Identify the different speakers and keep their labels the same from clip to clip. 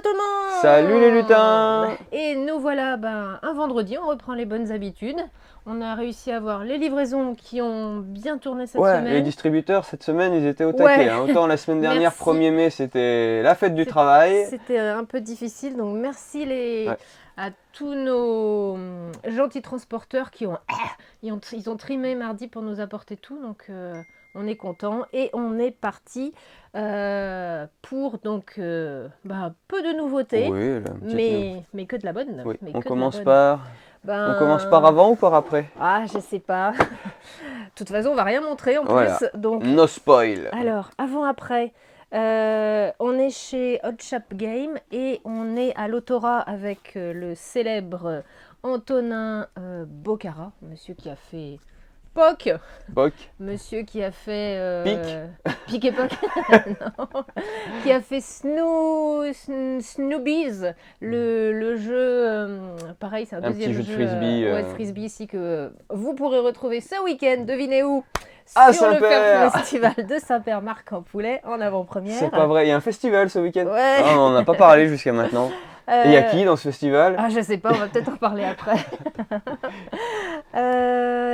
Speaker 1: tout le monde!
Speaker 2: Salut les lutins!
Speaker 1: Et nous voilà un vendredi, on reprend les bonnes habitudes. On a réussi à avoir les livraisons qui ont bien tourné cette
Speaker 2: Ouais, les
Speaker 1: semaine.
Speaker 2: distributeurs cette semaine ils étaient au
Speaker 1: Ouais.
Speaker 2: taquet. Hein. Autant la semaine dernière,
Speaker 1: Merci.
Speaker 2: 1er mai, c'était la fête du travail.
Speaker 1: C'était un peu difficile, donc merci
Speaker 2: Ouais.
Speaker 1: à tous nos gentils transporteurs qui ils ont trimé mardi pour nous apporter tout, donc on est content et on est parti pour donc peu de nouveautés,
Speaker 2: Oui,
Speaker 1: mais que de la bonne.
Speaker 2: oui.
Speaker 1: Mais
Speaker 2: On
Speaker 1: que de la
Speaker 2: commence
Speaker 1: bonne.
Speaker 2: par... On commence par avant ou par après?
Speaker 1: Ah, je sais pas. De toute façon, on va rien montrer en
Speaker 2: Voilà.
Speaker 1: plus, donc.
Speaker 2: No spoil.
Speaker 1: Alors, avant-après, on est chez Hot Shop Game et on est à l'Autora avec le célèbre Antonin Bocara, monsieur qui a fait POC,
Speaker 2: Boc.
Speaker 1: monsieur qui a fait
Speaker 2: Pic.
Speaker 1: et POC, non, qui a fait Snoobies, le jeu, pareil, c'est un deuxième
Speaker 2: petit jeu de frisbee,
Speaker 1: ouais, de frisbee ici que vous pourrez retrouver ce week-end, devinez où?
Speaker 2: À
Speaker 1: Sur le
Speaker 2: Saint-Père.
Speaker 1: Festival de Saint-Père-Marc-en-Poulet en avant-première.
Speaker 2: C'est pas vrai, il y a un festival ce week-end.
Speaker 1: Ouais.
Speaker 2: Ah, on n'en a pas parlé jusqu'à maintenant. Et il y a qui dans ce festival?
Speaker 1: Ah, je sais pas, on va peut-être en parler après.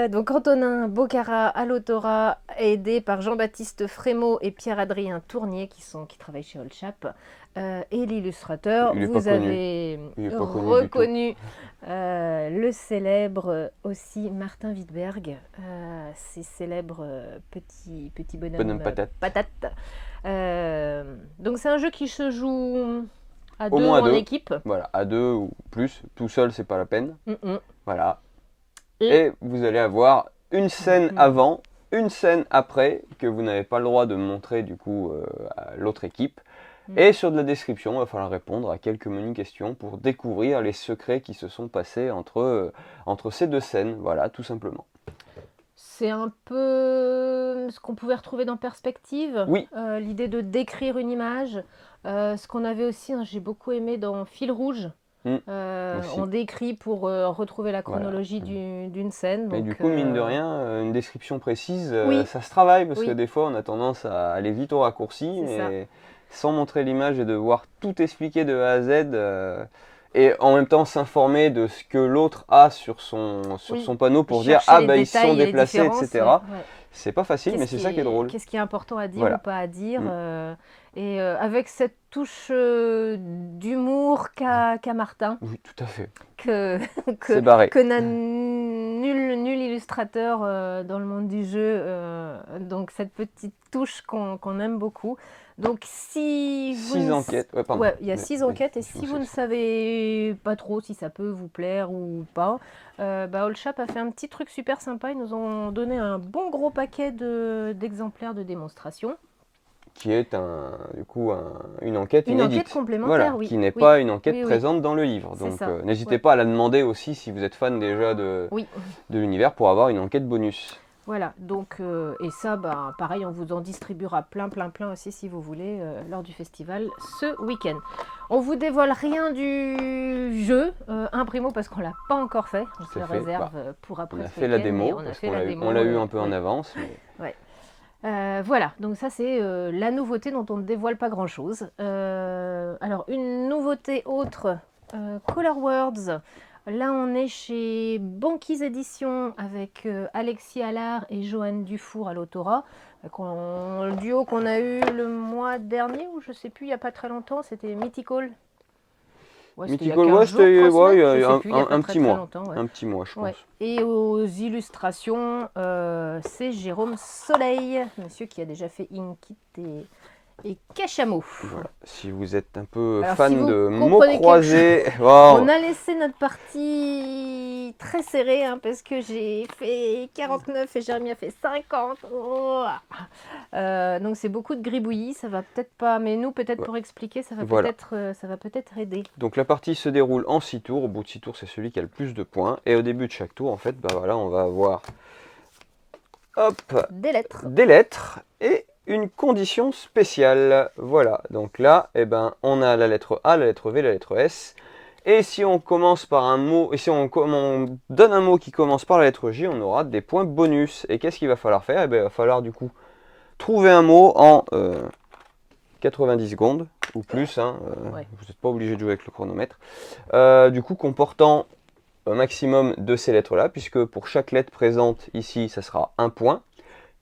Speaker 1: Donc Antonin Bocara à l'Autora, aidé par Jean-Baptiste Frémaux et Pierre-Adrien Tournier qui travaillent chez Old Chap. Et l'illustrateur,
Speaker 2: Il est
Speaker 1: vous
Speaker 2: pas connu.
Speaker 1: avez
Speaker 2: Il est pas connu du
Speaker 1: reconnu le célèbre aussi Martin Wittberg, ces célèbres petits bonhommes patates. Donc c'est un jeu qui se joue à
Speaker 2: Au
Speaker 1: deux
Speaker 2: moins
Speaker 1: ou en
Speaker 2: deux.
Speaker 1: équipe.
Speaker 2: Voilà, à deux ou plus. Tout seul, c'est pas la peine. Voilà.
Speaker 1: Et
Speaker 2: Et vous allez avoir une scène avant, une scène après, que vous n'avez pas le droit de montrer du coup à l'autre équipe. Et sur de la description, il va falloir répondre à quelques menus questions pour découvrir les secrets qui se sont passés entre ces deux scènes. Voilà, tout simplement.
Speaker 1: c'est un peu ce qu'on pouvait retrouver dans Perspective,
Speaker 2: Oui.
Speaker 1: L'idée de décrire une image. Ce qu'on avait aussi, hein, j'ai beaucoup aimé dans Fil Rouge. On décrit pour retrouver la chronologie d'une scène.
Speaker 2: Mais
Speaker 1: donc,
Speaker 2: du coup, mine de rien, une description précise,
Speaker 1: Oui.
Speaker 2: ça se travaille parce
Speaker 1: Oui.
Speaker 2: que des fois, on a tendance à aller vite au raccourci,
Speaker 1: C'est ça.
Speaker 2: mais sans montrer l'image et devoir tout expliquer de A à Z. Et en même temps s'informer de ce que l'autre a sur son panneau pour dire
Speaker 1: Chercher
Speaker 2: ah
Speaker 1: les
Speaker 2: bah ils se sont
Speaker 1: détails et les
Speaker 2: déplacés,
Speaker 1: différences,
Speaker 2: etc.
Speaker 1: ouais.
Speaker 2: C'est pas facile, mais c'est ça qui est drôle.
Speaker 1: Qu'est-ce qui est important à dire
Speaker 2: Voilà.
Speaker 1: ou pas à dire. Et avec cette touche d'humour qu'a Martin,
Speaker 2: Oui, tout à fait.
Speaker 1: que
Speaker 2: barré.
Speaker 1: n'a nul illustrateur dans le monde du jeu. Donc cette petite touche qu'on aime beaucoup. Donc si vous
Speaker 2: 6 enquêtes. Ouais, pardon.
Speaker 1: Ouais, il y a 6 enquêtes et si vous ne savez pas trop si ça peut vous plaire ou pas, Old Chap a fait un petit truc super sympa. Ils nous ont donné un bon gros paquet d'exemplaires de démonstration.
Speaker 2: Qui est une enquête
Speaker 1: Une
Speaker 2: inédite.
Speaker 1: enquête complémentaire,
Speaker 2: voilà,
Speaker 1: oui.
Speaker 2: qui n'est
Speaker 1: Oui.
Speaker 2: pas une enquête
Speaker 1: Oui, oui.
Speaker 2: présente dans le livre.
Speaker 1: C'est
Speaker 2: Donc
Speaker 1: ça.
Speaker 2: n'hésitez pas à la demander aussi si vous êtes fan déjà de l'univers pour avoir une enquête bonus.
Speaker 1: Voilà, donc, et ça, pareil, on vous en distribuera plein aussi si vous voulez lors du festival ce week-end. On vous dévoile rien du jeu, Imprimo, parce qu'on l'a pas encore fait. On se le réserve pour après.
Speaker 2: On a fait la démo, parce qu'on l'a eu un peu en avance. Mais...
Speaker 1: Ouais. Voilà, donc ça c'est la nouveauté dont on ne dévoile pas grand-chose. Alors, une nouveauté autre, Color Words. Là, on est chez Banquise Éditions avec Alexis Allard et Joanne Dufour à l'Autora. Le duo qu'on a eu le mois dernier, ou je sais plus, il n'y a pas très longtemps, c'était Mythical.
Speaker 2: Mythical, ouais, c'était un petit mois.
Speaker 1: Ouais.
Speaker 2: Un petit mois, je pense.
Speaker 1: Ouais. Et aux illustrations, c'est Jérôme Soleil, monsieur qui a déjà fait Inkit et Cachamot.
Speaker 2: Voilà. Si vous êtes un peu
Speaker 1: Alors,
Speaker 2: fan
Speaker 1: si
Speaker 2: de mots croisés,
Speaker 1: on a laissé notre partie très serrée parce que j'ai fait 49 et Jérémy a fait 50. Donc c'est beaucoup de gribouillis, ça va peut-être pas, mais nous peut-être pour expliquer, ça va peut-être aider.
Speaker 2: Donc la partie se déroule en 6 tours. Au bout de 6 tours, c'est celui qui a le plus de points. Et au début de chaque tour, en fait, on va avoir des lettres et une condition spéciale. Voilà, donc là, on a la lettre A, la lettre V, la lettre S. Et si on commence par un mot, et si on donne un mot qui commence par la lettre J, on aura des points bonus. Et qu'est-ce qu'il va falloir faire? Il va falloir du coup trouver un mot en 90 secondes ou plus, hein,
Speaker 1: Ouais.
Speaker 2: vous n'êtes pas obligé de jouer avec le chronomètre. Du coup, comportant un maximum de ces lettres-là, puisque pour chaque lettre présente ici, ça sera 1 point.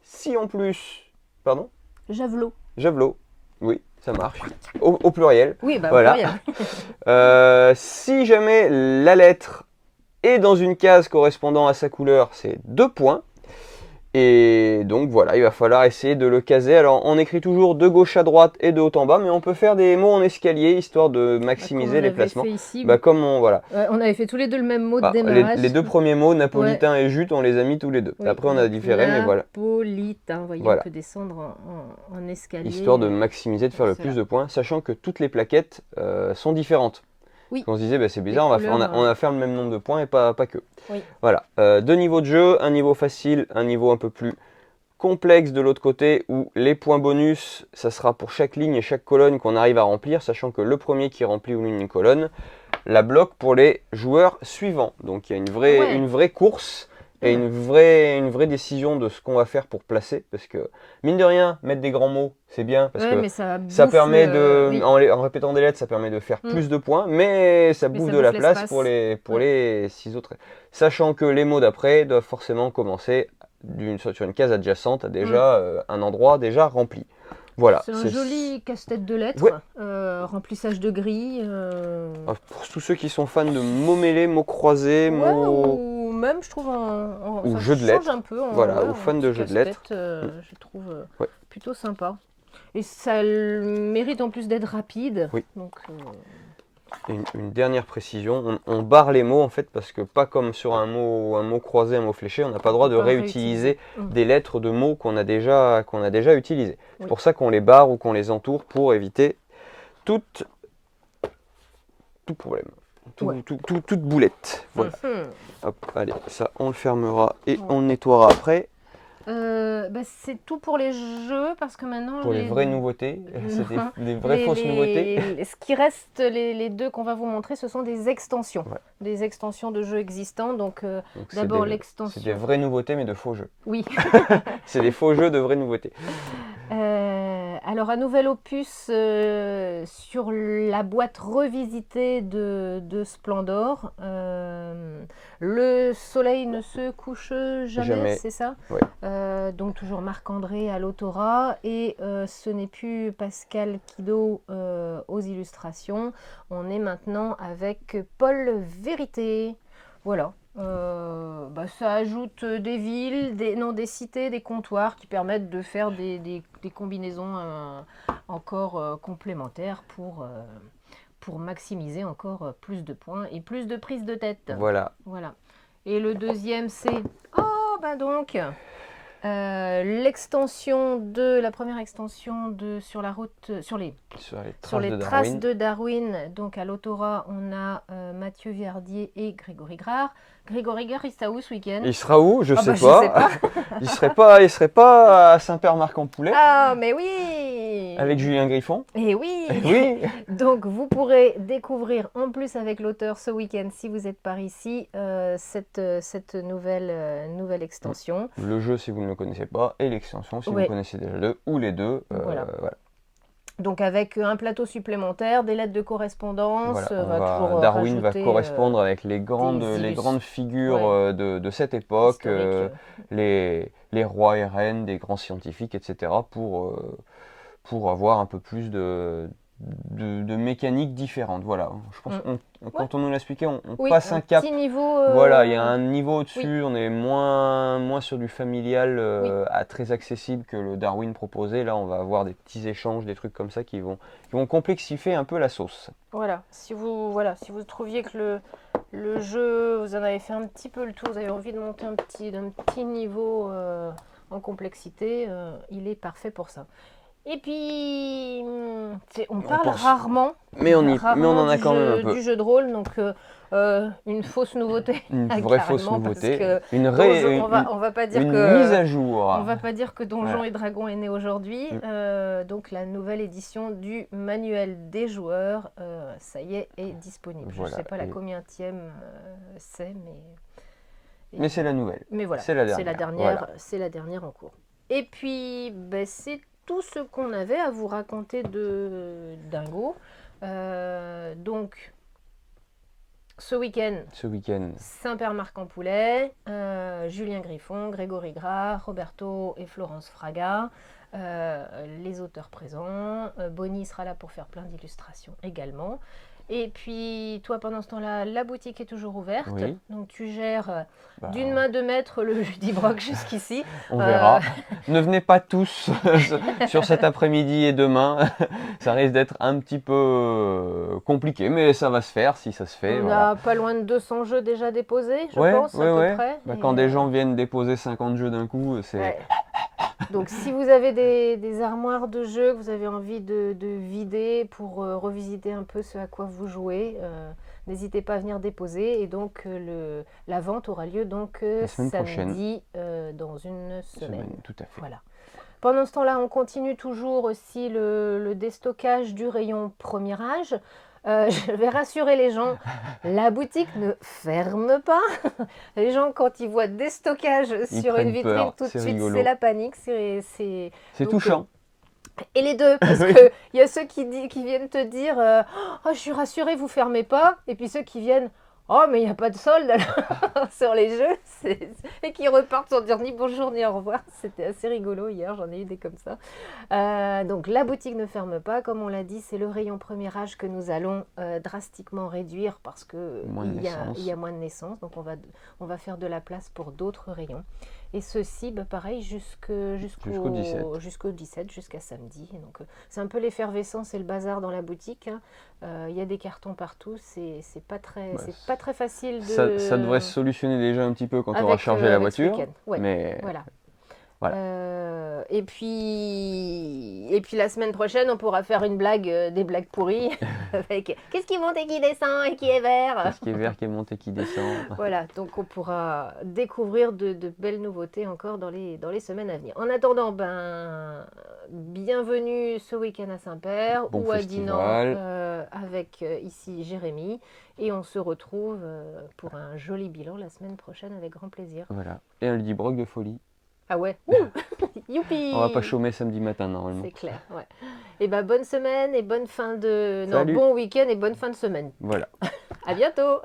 Speaker 2: Si en plus... Pardon?
Speaker 1: Javelot.
Speaker 2: Javelot. Oui, ça marche. Au pluriel.
Speaker 1: Oui, bah au
Speaker 2: Voilà.
Speaker 1: pluriel.
Speaker 2: Si jamais la lettre est dans une case correspondant à sa couleur, c'est 2 points. Et donc voilà, il va falloir essayer de le caser. Alors on écrit toujours de gauche à droite et de haut en bas, mais on peut faire des mots en escalier histoire de maximiser les placements.
Speaker 1: Fait ici,
Speaker 2: Comme on, voilà.
Speaker 1: on avait fait tous les deux le même mot de
Speaker 2: Bah,
Speaker 1: démarrage.
Speaker 2: les deux premiers mots, napolitain et jute, on les a mis tous les deux.
Speaker 1: Oui,
Speaker 2: Après on a différé, mais voilà.
Speaker 1: Napolitain, vous voyez,
Speaker 2: Voilà.
Speaker 1: on peut descendre en escalier.
Speaker 2: Histoire de maximiser, de faire le plus de points, sachant que toutes les plaquettes sont différentes.
Speaker 1: Oui.
Speaker 2: On se disait, bah, c'est bizarre, on va faire le même nombre de points et pas que.
Speaker 1: Oui.
Speaker 2: Voilà. 2 niveaux de jeu, un niveau facile, un niveau un peu plus complexe de l'autre côté, où les points bonus, ça sera pour chaque ligne et chaque colonne qu'on arrive à remplir, sachant que le premier qui remplit une colonne la bloque pour les joueurs suivants. Donc il y a une vraie course et une vraie décision de ce qu'on va faire pour placer, parce que mine de rien, mettre des grands mots, c'est bien, parce que
Speaker 1: mais
Speaker 2: ça permet de, en répétant des lettres, ça permet de faire plus de points, mais ça bouffe de la place pour les 6 autres. Sachant que les mots d'après doivent forcément commencer sur une case adjacente à déjà un endroit déjà rempli. Voilà.
Speaker 1: C'est un joli casse-tête de lettres, remplissage de grilles.
Speaker 2: Pour tous ceux qui sont fans de mots mêlés, mots croisés,
Speaker 1: ou même je trouve
Speaker 2: ou jeu de lettres,
Speaker 1: un peu.
Speaker 2: Ou fans de jeux de lettres.
Speaker 1: Je trouve plutôt sympa. Et ça mérite en plus d'être rapide.
Speaker 2: Oui.
Speaker 1: Donc,
Speaker 2: une dernière précision, on barre les mots en fait parce que pas comme sur un mot croisé, un mot fléché, on n'a pas le droit de réutiliser des lettres de mots qu'on a déjà utilisés. C'est pour ça qu'on les barre ou qu'on les entoure pour éviter tout problème, toute boulette. Voilà. Hop, allez, ça on le fermera et on le nettoiera après.
Speaker 1: C'est tout pour les jeux parce que maintenant
Speaker 2: pour les vraies nouveautés, c'est des vraies fausses nouveautés.
Speaker 1: Ce qui reste, les deux qu'on va vous montrer, ce sont des extensions, des extensions de jeux existants. Donc d'abord l'extension.
Speaker 2: C'est des vraies nouveautés mais de faux jeux.
Speaker 1: Oui.
Speaker 2: C'est des faux jeux de vraies nouveautés.
Speaker 1: Alors un nouvel opus sur la boîte revisitée de Splendor. Le soleil ne se couche jamais. C'est ça?
Speaker 2: Oui.
Speaker 1: Donc toujours Marc-André à l'autorat et ce n'est plus Pascal Quido aux illustrations. On est maintenant avec Paul Vérité. Voilà. Ça ajoute des villes, des cités, des comptoirs qui permettent de faire des combinaisons encore complémentaires pour maximiser encore plus de points et plus de prise de tête.
Speaker 2: Voilà.
Speaker 1: Et le deuxième, c'est l'extension la première extension sur la route, sur les traces de Darwin. Donc à l'autorat, on a Mathieu Verdier et Grégory Grard. Grégory Grard, il sera où ce week-end?
Speaker 2: Il sera où? Je sais pas. Il serait pas à Saint-Père-Marc-en-Poulet?
Speaker 1: Ah, mais oui!
Speaker 2: Avec Julien Griffon?
Speaker 1: Eh oui!
Speaker 2: Oui.
Speaker 1: Donc vous pourrez découvrir en plus avec l'auteur ce week-end, si vous êtes par ici, cette nouvelle extension.
Speaker 2: Le jeu si vous ne le connaissez pas et l'extension si vous connaissez déjà le deux ou les deux. Voilà.
Speaker 1: Donc avec un plateau supplémentaire, des lettres de correspondance.
Speaker 2: Darwin va correspondre avec les grandes figures de cette époque, les rois et reines, des grands scientifiques, etc. pour avoir un peu plus de mécaniques différentes. Voilà. Je pense quand on nous l'a expliqué, on passe un cap.
Speaker 1: Petit niveau,
Speaker 2: Voilà, il y a un niveau au-dessus, on est moins sur du familial très accessible que le Darwin proposé. Là, on va avoir des petits échanges, des trucs comme ça qui vont complexifier un peu la sauce.
Speaker 1: Voilà, si vous trouviez que le jeu, vous en avez fait un petit peu le tour, vous avez envie de monter d'un petit niveau en complexité, il est parfait pour ça. Et puis, on parle rarement,
Speaker 2: mais on en a quand même un peu.
Speaker 1: Du jeu de rôle, donc une fausse nouveauté.
Speaker 2: Une vraie fausse nouveauté.
Speaker 1: On va pas dire
Speaker 2: une mise à jour.
Speaker 1: On va pas dire que Donjons et Dragons est né aujourd'hui. Donc la nouvelle édition du manuel des joueurs, ça y est disponible. Je ne sais pas la combienième c'est, mais...
Speaker 2: Mais c'est la nouvelle.
Speaker 1: Mais voilà, c'est la dernière en cours. Et puis, c'est tout ce qu'on avait à vous raconter de dingo. Donc, ce week-end, Saint-Père Marc en Poulet, Julien Griffon, Grégory Gras, Roberto et Florence Fraga, les auteurs présents. Bonnie sera là pour faire plein d'illustrations également. Et puis, toi, pendant ce temps-là, la boutique est toujours ouverte.
Speaker 2: Oui.
Speaker 1: Donc, tu gères d'une main de maître le Jeudi Broc jusqu'ici.
Speaker 2: On verra. Ne venez pas tous sur cet après-midi et demain. Ça risque d'être un petit peu compliqué, mais ça va se faire si ça se fait.
Speaker 1: On a pas loin de 200 jeux déjà déposés, je pense, à peu près.
Speaker 2: Quand des gens viennent déposer 50 jeux d'un coup, c'est...
Speaker 1: Ouais. Donc, si vous avez des armoires de jeux que vous avez envie de vider pour revisiter un peu ce à quoi vous jouez, n'hésitez pas à venir déposer. Et donc, la vente aura lieu donc samedi dans une semaine.
Speaker 2: Tout à fait.
Speaker 1: Voilà. Pendant ce temps-là, on continue toujours aussi le déstockage du rayon premier âge. Je vais rassurer les gens, la boutique ne ferme pas. Les gens, quand ils voient déstockage sur une vitrine, tout de suite, c'est la panique.
Speaker 2: C'est touchant.
Speaker 1: Et les deux, parce qu'il y a ceux qui viennent te dire oh, je suis rassurée, vous fermez pas. Et puis ceux qui viennent oh, mais il n'y a pas de solde alors, sur les jeux. Et qui repartent sans dire ni bonjour ni au revoir. C'était assez rigolo hier, j'en ai eu des comme ça. Donc la boutique ne ferme pas. Comme on l'a dit, c'est le rayon premier âge que nous allons drastiquement réduire parce qu'il y a moins de naissances. Donc on va faire de la place pour d'autres rayons. Et ceci, pareil, jusqu'au 17, jusqu'à samedi. Donc c'est un peu l'effervescence et le bazar dans la boutique. Il y a des cartons partout, c'est pas très facile de...
Speaker 2: Ça devrait se solutionner déjà un petit peu quand on aura chargé la voiture.
Speaker 1: Ouais,
Speaker 2: mais
Speaker 1: voilà. Et puis la semaine prochaine, on pourra faire une blague, des blagues pourries avec qu'est-ce qui monte et qui descend et qui est vert.
Speaker 2: Qu'est-ce qui est vert, qui monte et qui descend.
Speaker 1: Voilà, donc on pourra découvrir de belles nouveautés encore dans les semaines à venir. En attendant, bienvenue ce week-end à Saint-Père ou à Dinan avec ici Jérémy. Et on se retrouve pour un joli bilan la semaine prochaine avec grand plaisir.
Speaker 2: Voilà, et un Jeudi Broc de folie.
Speaker 1: Ah ouais, youpi!
Speaker 2: On va pas chômer samedi matin normalement.
Speaker 1: C'est clair, ouais. Et bonne semaine et bonne fin de... Salut. Non, bon week-end et bonne fin de semaine.
Speaker 2: Voilà.
Speaker 1: À bientôt!